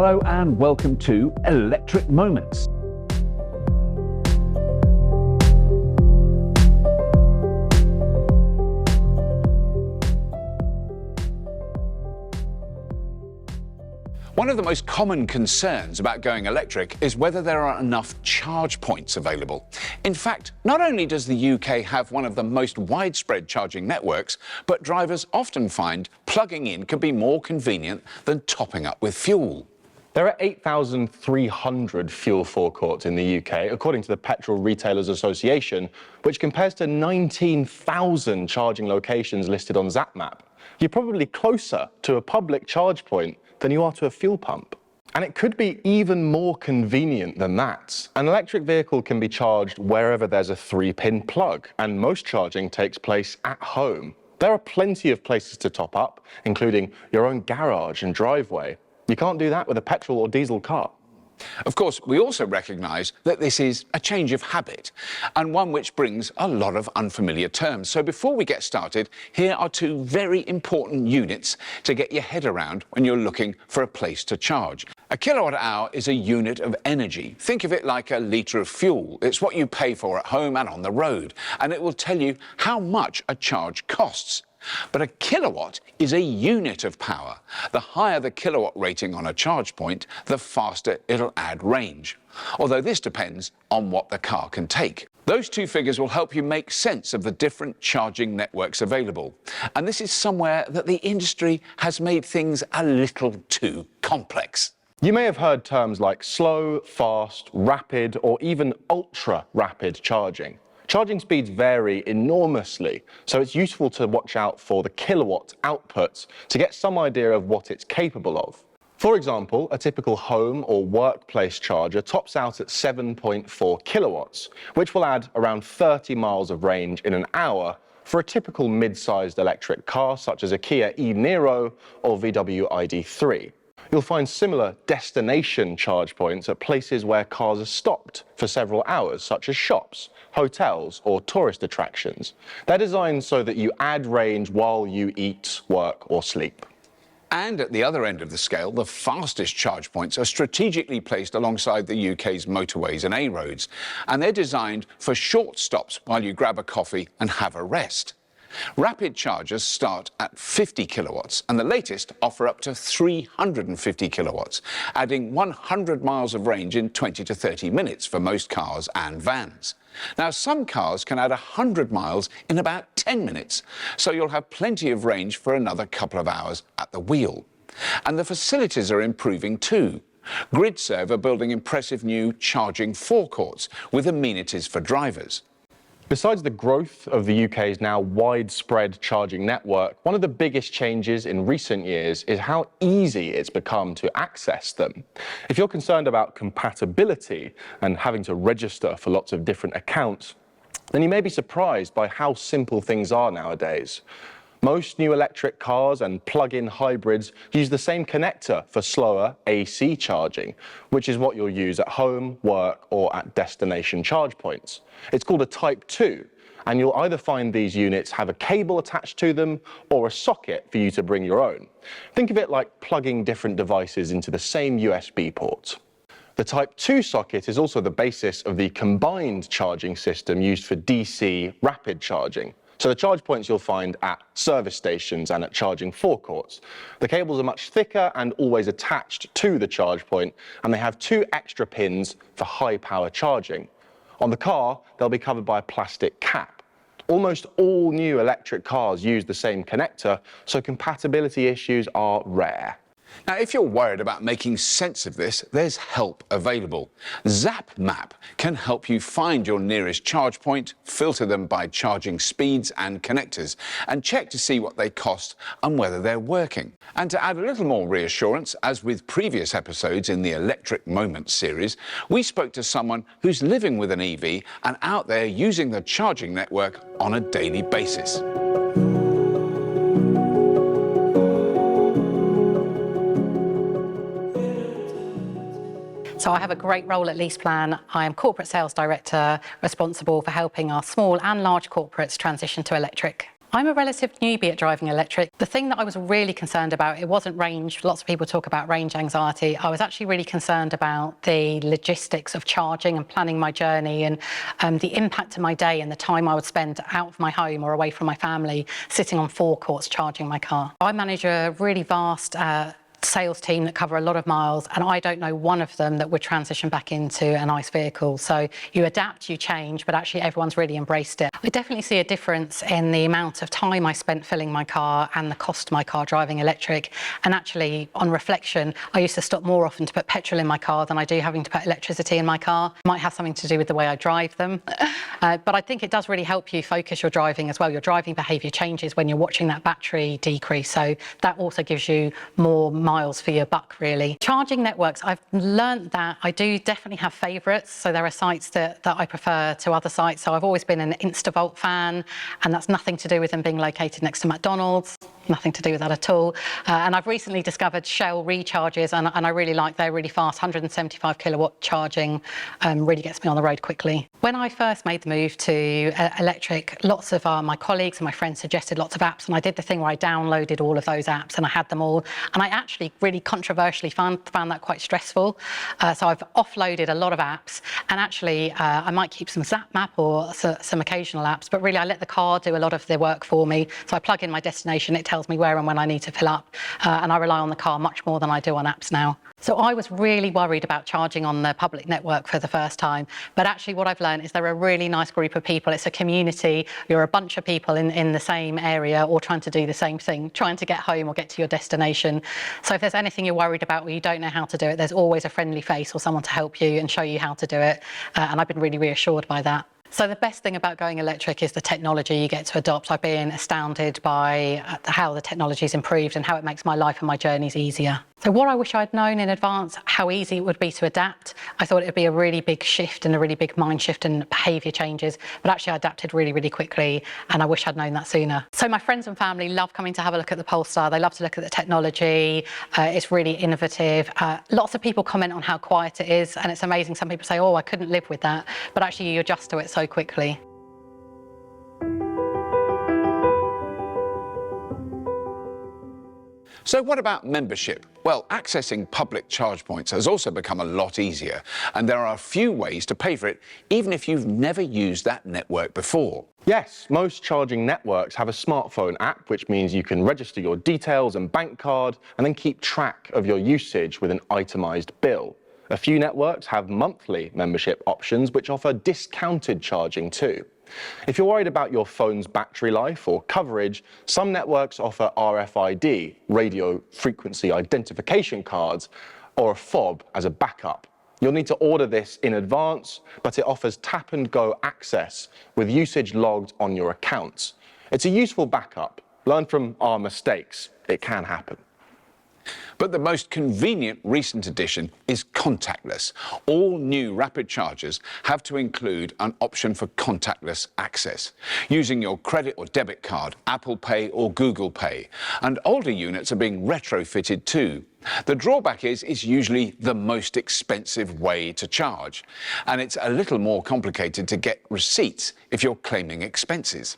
Hello and welcome to Electric Moments. One of the most common concerns about going electric is whether there are enough charge points available. In fact, not only does the UK have one of the most widespread charging networks, but drivers often find plugging in can be more convenient than topping up with fuel. There are 8,300 fuel forecourts in the UK, according to the Petrol Retailers Association, which compares to 19,000 charging locations listed on ZapMap. You're probably closer to a public charge point than you are to a fuel pump. And it could be even more convenient than that. An electric vehicle can be charged wherever there's a 3-pin plug, and most charging takes place at home. There are plenty of places to top up, including your own garage and driveway. You can't do that with a petrol or diesel car. Of course, we also recognise that this is a change of habit, and one which brings a lot of unfamiliar terms. So before we get started, here are two very important units to get your head around when you're looking for a place to charge. A kilowatt hour is a unit of energy. Think of it like a litre of fuel. It's what you pay for at home and on the road, and it will tell you how much a charge costs. But a kilowatt is a unit of power. The higher the kilowatt rating on a charge point, the faster it'll add range. Although this depends on what the car can take. Those two figures will help you make sense of the different charging networks available. And this is somewhere that the industry has made things a little too complex. You may have heard terms like slow, fast, rapid, or even ultra-rapid charging. Charging speeds vary enormously, so it's useful to watch out for the kilowatt outputs to get some idea of what it's capable of. For example, a typical home or workplace charger tops out at 7.4 kilowatts, which will add around 30 miles of range in an hour for a typical mid-sized electric car such as a Kia e-Niro or VW ID3. You'll find similar destination charge points at places where cars are stopped for several hours, such as shops, hotels, or tourist attractions. They're designed so that you add range while you eat, work, or sleep. And at the other end of the scale, the fastest charge points are strategically placed alongside the UK's motorways and A roads, and they're designed for short stops while you grab a coffee and have a rest. Rapid chargers start at 50 kilowatts, and the latest offer up to 350 kilowatts, adding 100 miles of range in 20 to 30 minutes for most cars and vans. Now, some cars can add 100 miles in about 10 minutes, so you'll have plenty of range for another couple of hours at the wheel. And the facilities are improving too. GridServe are building impressive new charging forecourts with amenities for drivers. Besides the growth of the UK's now widespread charging network, one of the biggest changes in recent years is how easy it's become to access them. If you're concerned about compatibility and having to register for lots of different accounts, then you may be surprised by how simple things are nowadays. Most new electric cars and plug-in hybrids use the same connector for slower AC charging, which is what you'll use at home, work, or at destination charge points. It's called a Type 2, and you'll either find these units have a cable attached to them or a socket for you to bring your own. Think of it like plugging different devices into the same USB port. The Type 2 socket is also the basis of the combined charging system used for DC rapid charging. So the charge points you'll find at service stations and at charging forecourts. The cables are much thicker and always attached to the charge point, and they have 2 extra pins for high power charging. On the car, they'll be covered by a plastic cap. Almost all new electric cars use the same connector, so compatibility issues are rare. Now, if you're worried about making sense of this, there's help available. ZapMap can help you find your nearest charge point, filter them by charging speeds and connectors, and check to see what they cost and whether they're working. And to add a little more reassurance, as with previous episodes in the Electric Moments series, we spoke to someone who's living with an EV and out there using the charging network on a daily basis. So I have a great role at LeasePlan. I am Corporate Sales Director, responsible for helping our small and large corporates transition to electric. I'm a relative newbie at driving electric. The thing that I was really concerned about, it wasn't range. Lots of people talk about range anxiety. I was actually really concerned about the logistics of charging and planning my journey and the impact of my day and the time I would spend out of my home or away from my family sitting on forecourts charging my car. I manage a really vast sales team that cover a lot of miles, and I don't know one of them that would transition back into an ICE vehicle. So you adapt, you change, but actually everyone's really embraced it. I definitely see a difference in the amount of time I spent filling my car and the cost of my car driving electric. And actually, on reflection, I used to stop more often to put petrol in my car than I do having to put electricity in my car. It might have something to do with the way I drive them. But I think it does really help you focus your driving as well. Your driving behaviour changes when you're watching that battery decrease. So that also gives you more miles for your buck, really. Charging networks, I've learned that I do definitely have favourites. So there are sites that I prefer to other sites. So I've always been an Instavolt fan, and that's nothing to do with them being located next to McDonald's. Nothing to do with that at all. And I've recently discovered Shell recharges, and I really like, they're really fast. 175 kilowatt charging really gets me on the road quickly. When I first made the move to electric, lots of my colleagues and my friends suggested lots of apps, and I did the thing where I downloaded all of those apps and I had them all. And I actually really controversially found that quite stressful. So I've offloaded a lot of apps, and actually I might keep some ZapMap or some occasional apps, but really I let the car do a lot of the work for me. So I plug in my destination, it tells me where and when I need to fill up, and I rely on the car much more than I do on apps now. So I was really worried about charging on the public network for the first time, but actually what I've learned is they're a really nice group of people. It's a community. You're a bunch of people in the same area or trying to do the same thing, trying to get home or get to your destination. So if there's anything you're worried about or you don't know how to do it, there's always a friendly face or someone to help you and show you how to do it, and I've been really reassured by that. So the best thing about going electric is the technology you get to adopt. I've been astounded by how the technology's improved and how it makes my life and my journeys easier. So what I wish I'd known in advance, how easy it would be to adapt. I thought it would be a really big shift and a really big mind shift and behaviour changes, but actually I adapted really, really quickly, and I wish I'd known that sooner. So my friends and family love coming to have a look at the Polestar. They love to look at the technology. It's really innovative. Lots of people comment on how quiet it is, and it's amazing. Some people say, oh, I couldn't live with that, but actually you adjust to it so quickly. So what about membership? Well, accessing public charge points has also become a lot easier, and there are a few ways to pay for it, even if you've never used that network before. Yes, most charging networks have a smartphone app, which means you can register your details and bank card and then keep track of your usage with an itemized bill. A few networks have monthly membership options which offer discounted charging too. If you're worried about your phone's battery life or coverage, some networks offer RFID, radio frequency identification cards, or a fob as a backup. You'll need to order this in advance, but it offers tap and go access with usage logged on your accounts. It's a useful backup. Learn from our mistakes. It can happen. But the most convenient recent addition is contactless. All new rapid chargers have to include an option for contactless access, using your credit or debit card, Apple Pay or Google Pay. And older units are being retrofitted too. The drawback is it's usually the most expensive way to charge, and it's a little more complicated to get receipts if you're claiming expenses.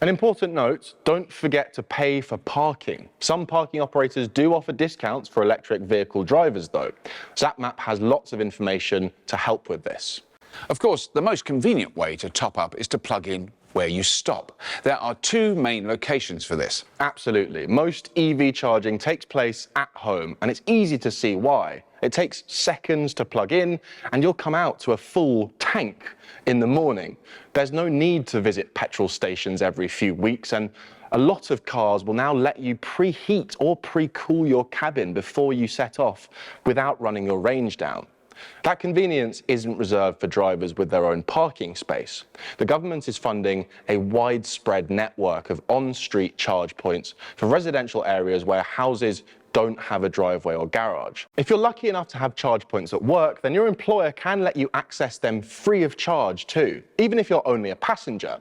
An important note, don't forget to pay for parking. Some parking operators do offer discounts for electric vehicle drivers though. ZapMap has lots of information to help with this. Of course, the most convenient way to top up is to plug in where you stop. There are two main locations for this. Absolutely. Most EV charging takes place at home, and it's easy to see why. It takes seconds to plug in, and you'll come out to a full tank in the morning. There's no need to visit petrol stations every few weeks, and a lot of cars will now let you preheat or pre-cool your cabin before you set off without running your range down. That convenience isn't reserved for drivers with their own parking space. The government is funding a widespread network of on-street charge points for residential areas where houses don't have a driveway or garage. If you're lucky enough to have charge points at work, then your employer can let you access them free of charge too, even if you're only a passenger,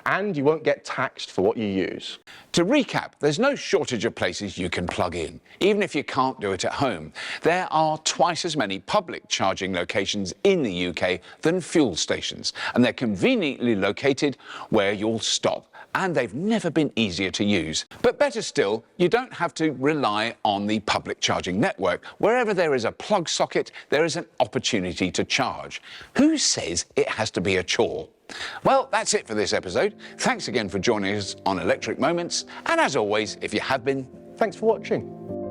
and you won't get taxed for what you use. To recap, there's no shortage of places you can plug in, even if you can't do it at home. There are twice as many public charging locations in the UK than fuel stations, and they're conveniently located where you'll stop. and they've never been easier to use. But better still, you don't have to rely on the public charging network. Wherever there is a plug socket, there is an opportunity to charge. Who says it has to be a chore? Well, that's it for this episode. Thanks again for joining us on Electric Moments. And as always, if you have been, Thanks for watching.